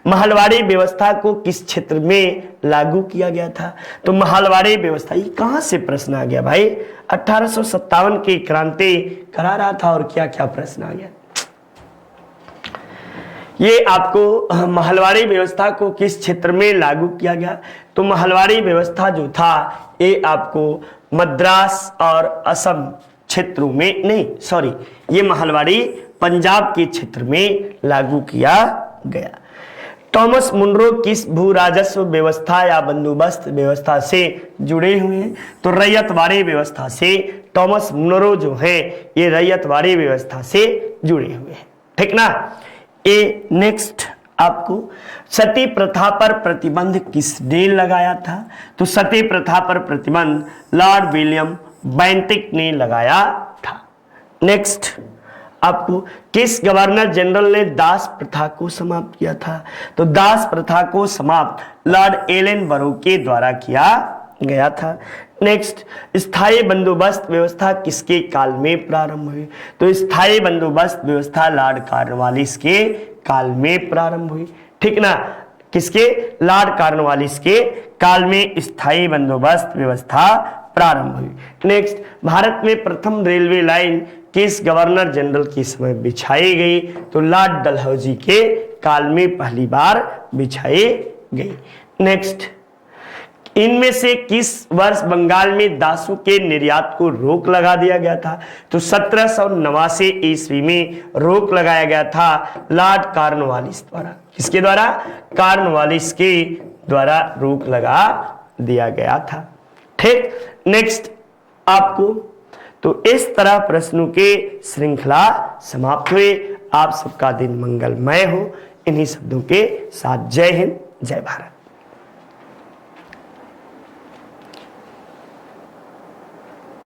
महलवाड़ी व्यवस्था को किस क्षेत्र में लागू किया गया था? तो महलवाड़ी व्यवस्था, ये कहां से प्रश्न आ गया भाई? 1857 की क्रांति करा रहा था और क्या क्या प्रश्न आ गया? ये आपको महलवाड़ी व्यवस्था को किस क्षेत्र में लागू किया गया? तो महलवाड़ी व्यवस्था जो था ये आपको मद्रास और असम क्षेत्रों में, नहीं सॉरी, ये महलवाड़ी पंजाब के क्षेत्र में लागू किया गया। थॉमस मुनरो किस भू राजस्व व्यवस्था या बंदोबस्त व्यवस्था से जुड़े हुए हैं? तो रैयतवाड़ी व्यवस्था से थॉमस मुनरो जो है ये रैयतवाड़ी व्यवस्था से जुड़े हुए हैं। ठीक ना? ये नेक्स्ट, आपको सती प्रथा पर प्रतिबंध किसने लगाया था? तो सती प्रथा पर प्रतिबंध लॉर्ड विलियम बेंटिक ने लगाया था। नेक्स्ट, आपको किस गवर्नर जनरल ने दास प्रथा को समाप्त किया था? तो दास प्रथा को समाप्त लॉर्ड एलन बरो के द्वारा किया गया था। नेक्स्ट, स्थायी बंदोबस्त व्यवस्था किसके काल में प्रारंभ हुई? तो स्थायी बंदोबस्त व्यवस्था लॉर्ड कॉर्नवालिस के काल में प्रारंभ हुई। ठीक ना, किसके? लॉर्ड कॉर्नवालिस के काल में स्थायी बंदोबस्त व्यवस्था प्रारंभ हुई। नेक्स्ट, भारत में प्रथम रेलवे लाइन किस गवर्नर जनरल के समय बिछाई गई? तो लॉर्ड डलहौजी के काल में पहली बार बिछाई गई। नेक्स्ट, इनमें से किस वर्ष बंगाल में दासों के निर्यात को रोक लगा दिया गया था? तो 1789 ईस्वी में रोक लगाया गया था लॉर्ड कॉर्नवालिस द्वारा। किसके द्वारा? कॉर्नवालिस के द्वारा रोक लगा दिया गया था। ठीक। नेक्स्ट, आपको तो इस तरह प्रश्नों के श्रृंखला समाप्त हुए। आप सबका दिन मंगलमय हो। इन्हीं शब्दों के साथ जय हिंद, जय भारत।